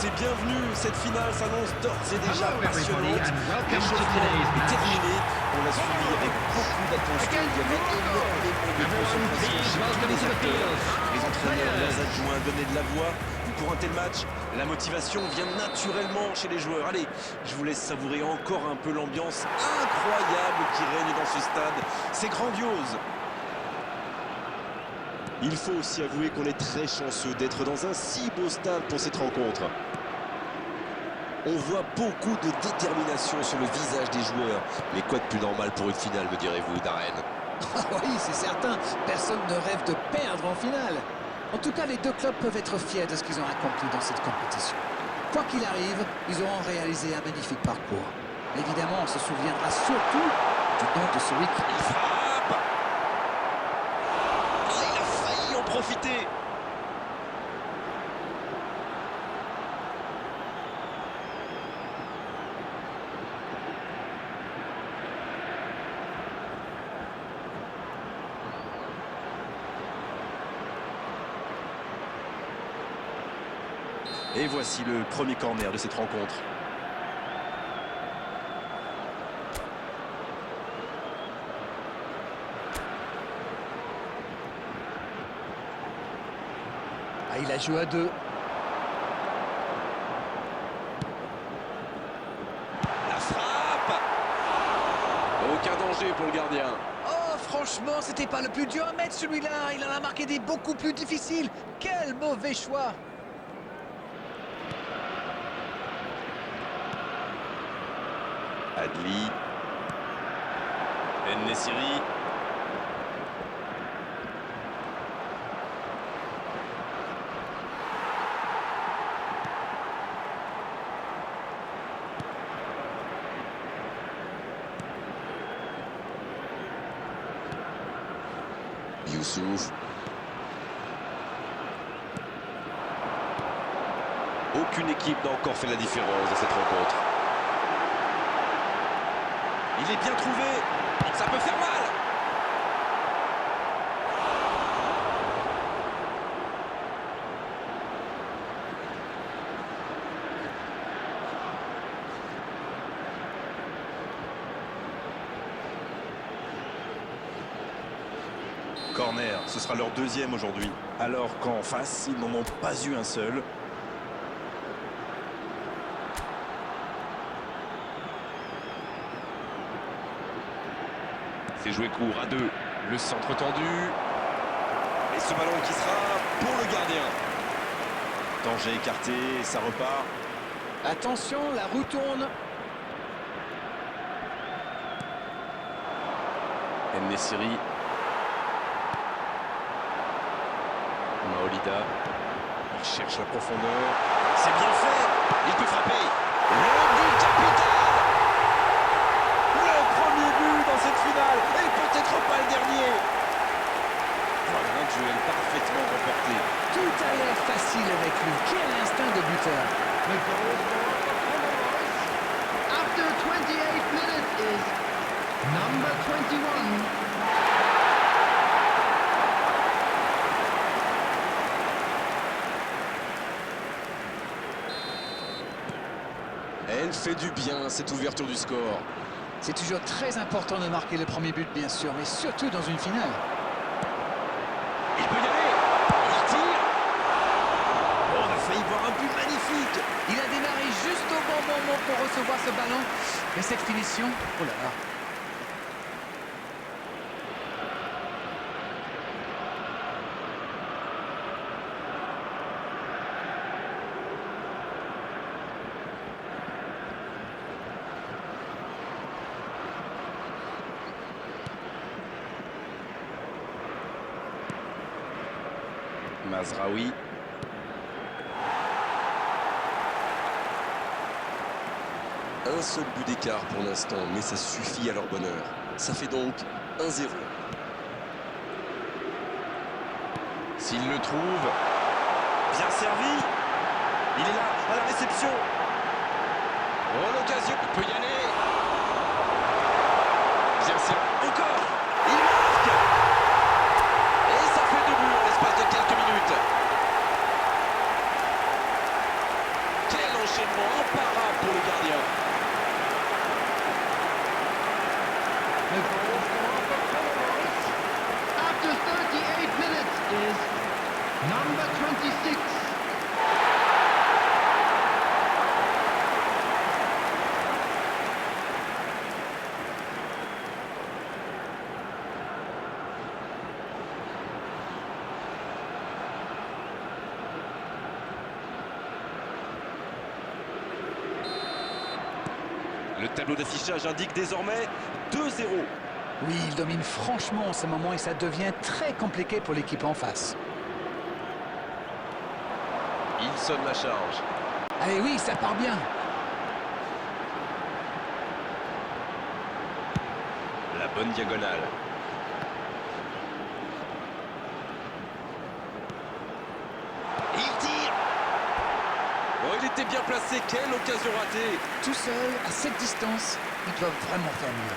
et bienvenue. Cette finale s'annonce d'ores et déjà Hello everybody passionnante. and welcome to L'échauffement today's est match. terminé. On l'a suivi avec beaucoup d'attention. Il y avait énormément de Everyone concentration please chez tous welcome les to the acteurs. field. Les entraîneurs, leurs Players. adjoints donnaient de la voix. Pour un tel match, la motivation vient naturellement chez les joueurs. Allez, je vous laisse savourer encore un peu l'ambiance incroyable qui règne dans ce stade. C'est grandiose. Il faut aussi avouer qu'on est très chanceux d'être dans un si beau stade pour cette rencontre. On voit beaucoup de détermination sur le visage des joueurs. Mais quoi de plus normal pour une finale, me direz-vous, Darren? Ah oui, c'est certain. Personne ne rêve de perdre en finale. En tout cas, les deux clubs peuvent être fiers de ce qu'ils ont accompli dans cette compétition. Quoi qu'il arrive, ils auront réalisé un magnifique parcours. Évidemment, on se souviendra surtout du nom de celui qui... Il frappe. Ah, il a failli en profiter. Et voici le premier corner de cette rencontre. Ah, il a joué à deux. La frappe. Aucun danger pour le gardien. Oh, franchement, c'était pas le plus dur à mettre celui-là. Il en a marqué des beaucoup plus difficiles. Quel mauvais choix. Adli. En-Nesyri. Youssouf. Aucune équipe n'a encore fait la différence dans cette rencontre. Il est bien trouvé. Ça peut faire mal. Corner, ce sera leur deuxième aujourd'hui. Alors qu'en face, ils n'en ont pas eu un seul. C'est joué court à deux. Le centre tendu. Et ce ballon qui sera pour le gardien. Danger écarté, et ça repart. Attention, la roue tourne. En-Nesyri. Maolida. Il cherche la profondeur. C'est bien fait. Il peut frapper. Le but capital. Le premier but dans cette finale. Et peut-être pas le dernier. Voilà un duel parfaitement remporté. Tout a l'air facile avec lui. Quel instinct de buteur. The goal after 28 minutes is number 21. Elle fait du bien, cette ouverture du score. C'est toujours très important de marquer le premier but, bien sûr, mais surtout dans une finale. Il peut y aller. Il tire. Oh, on a failli voir un but magnifique. Il a démarré juste au bon moment pour recevoir ce ballon. Mais cette finition, oh là là. Mazraoui. Un seul but d'écart pour l'instant, mais ça suffit à leur bonheur. Ça fait donc 1-0. S'il le trouve, bien servi. Il est là, à la réception. Oh, l'occasion, il peut y aller. Bien servi. Encore. Il marque. Et ça fait 2 buts en l'espace de quelques minutes. absolument imparable pour le gardien. The goal scorer for Comoros after 38 minutes is number 26. Le tableau d'affichage indique désormais 2-0. Oui, il domine franchement en ce moment et ça devient très compliqué pour l'équipe en face. Il sonne la charge. Allez, oui, ça part bien. La bonne diagonale. Et il tire. Oh, il était bien placé. Quelle occasion ratée. Tout seul, à cette distance, ils doivent vraiment faire mieux.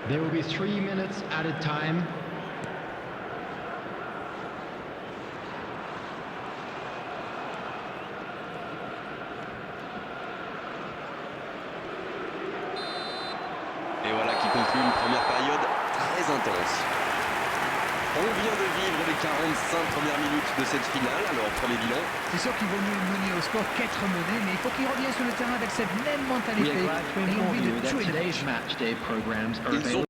There will be 3 minutes added time. Et voilà qui conclut une première période très intense. On vient de vivre les 45 premières minutes de cette finale. Alors, premier bilan. C'est sûr qu'il vaut mieux mener au score qu'être mené, mais il faut qu'il revienne sur le terrain avec cette même mentalité We are glad to et inform envie de you that tuer le today's match. match day programs are Ils ont available.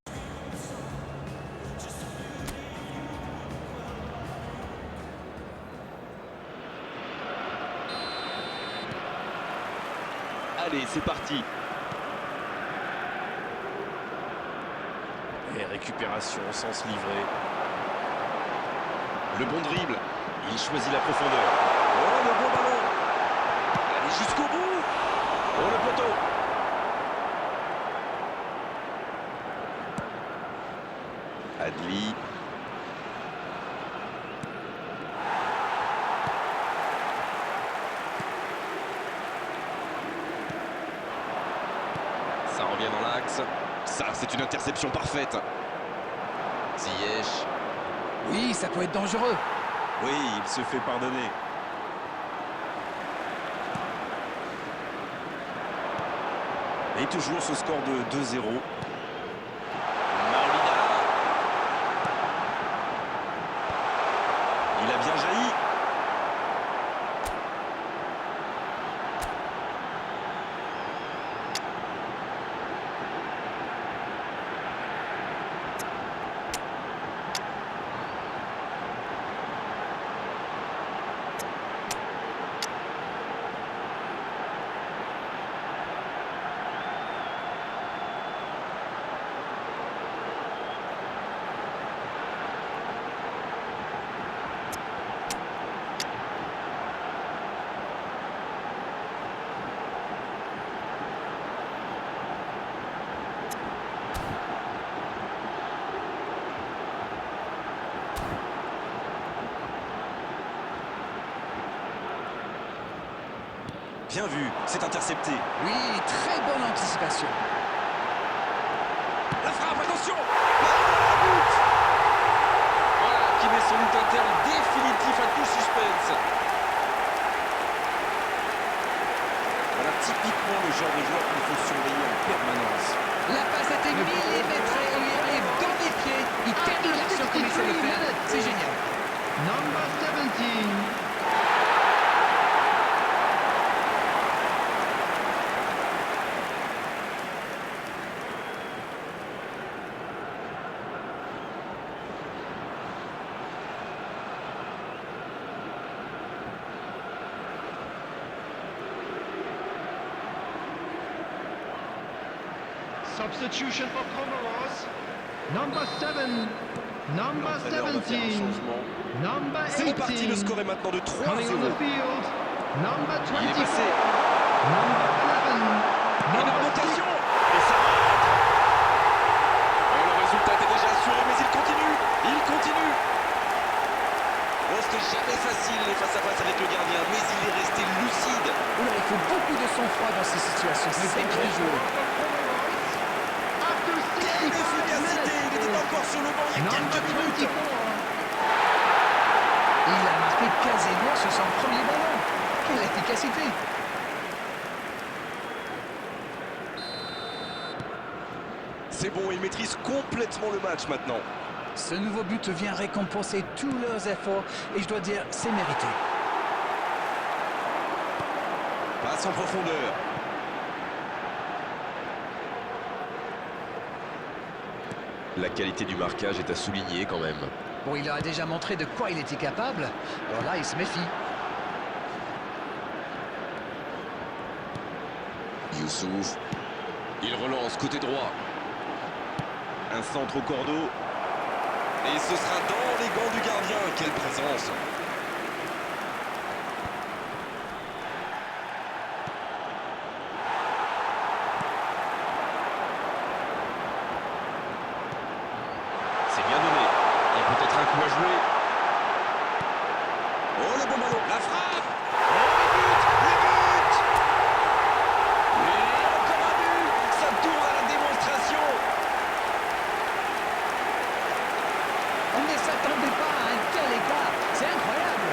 Allez, c'est parti. Et récupération au sens livré. Le bon dribble. Il choisit la profondeur. Oh, le bon ballon. Allez, jusqu'au bout. Oh, le poteau. Adli. Ça revient dans l'axe. Ça, c'est une interception parfaite. Ziyech. Oui, ça peut être dangereux. Oui, il se fait pardonner. Et toujours ce score de 2-0. Maolida. Il a bien jailli. Bien vu, c'est intercepté. Oui, très bonne anticipation. La frappe, attention. Ah, but. Voilà qui met son but un terme définitif à tout suspense. Voilà typiquement le genre de joueur qu'il faut surveiller en permanence. La passe a été millimétrée, il y arrive dans les pieds, il termine l'action comme il sait le faire. C'est génial. Number 17. Substitution for Comoros. Number 7. Number L'entraîneur va faire un 17. changement. Number C'est parti, le 18. score est maintenant de 3-0. Coming on the field. Number Il est 24. passé. Number 11. Énorme Number 6. occasion. Et ça rentre. Oh, le résultat était déjà assuré, mais il continue. ces situations, c'est bien joué. Quelle efficacité! Il n'était pas encore sur le banc il y a quelques minutes. Il a marqué quasiment sur son premier ballon. Quelle efficacité! C'est bon, ils maîtrisent complètement le match maintenant. Ce nouveau but vient récompenser tous leurs efforts et je dois dire, c'est mérité. Passe en profondeur. La qualité du marquage est à souligner quand même. Bon, il a déjà montré de quoi il était capable. Alors là, il se méfie. Youssouf. Il relance côté droit. Un centre au cordeau. Et ce sera dans les gants du gardien. Quelle présence! C'est bien donné. Il y a peut-être un coup à jouer. Oh, le bon ballon. La frappe. Oh, le but! Et encore un but! Ça tourne à la démonstration. On ne s'attendait pas à un tel écart. C'est incroyable.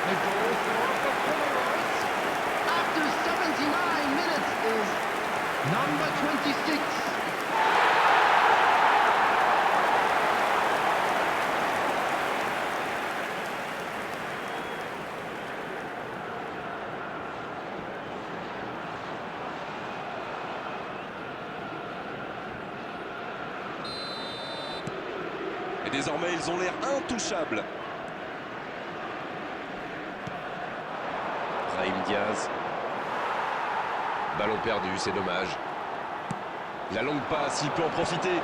The goal scorer for Comoros after 79 minutes is number 26. Et désormais, ils ont l'air intouchables. Brahim Diaz. Ballon perdu, c'est dommage. La longue passe, il peut en profiter. Il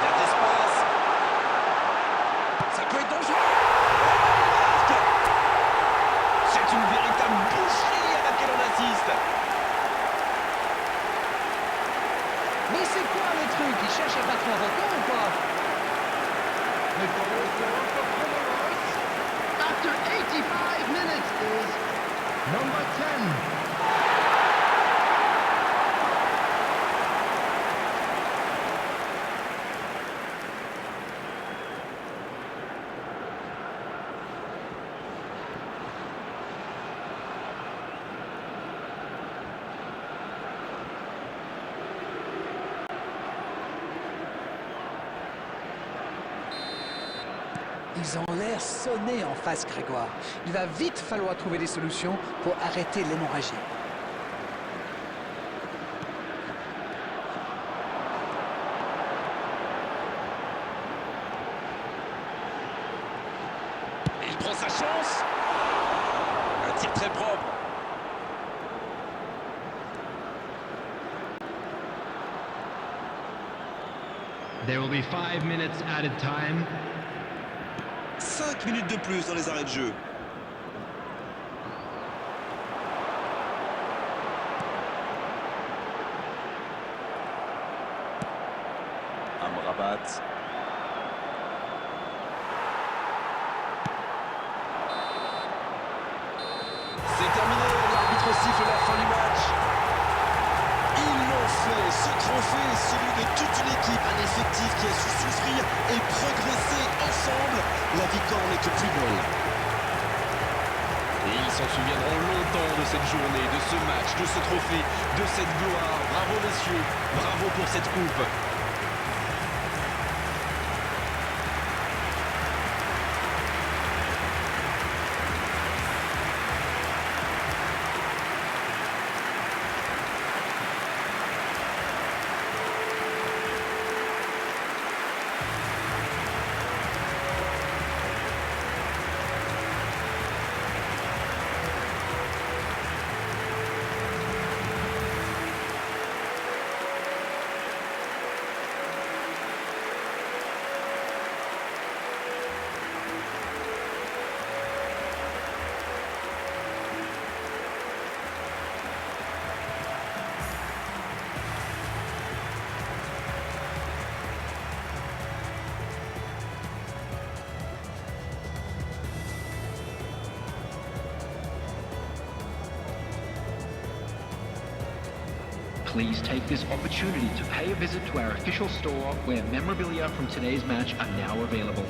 a de l'espace. Ça peut être dangereux. Oh, il marque. C'est une véritable boucherie à laquelle on assiste. Mais c'est quoi le truc? Il cherche à battre un record ou quoi? The goal scorer for Comoros after 85 minutes is number 10. Ils ont l'air sonnés en face, Grégoire. Il va vite falloir trouver des solutions pour arrêter l'hémorragie. Il prend sa chance. Un tir très propre. There will be 5 minutes added time. 5 minutes de plus dans les arrêts de jeu. Amrabat. C'est terminé, l'arbitre siffle la fin du match. Ils l'ont fait, ce trophée, celui de toute une équipe, un effectif qui a su souffrir et progresser ensemble. La victoire n'est que plus belle. Et ils s'en souviendront longtemps de cette journée, de ce match, de ce trophée, de cette gloire. Bravo messieurs, bravo pour cette coupe. Please take this opportunity to pay a visit to our official store where memorabilia from today's match are now available.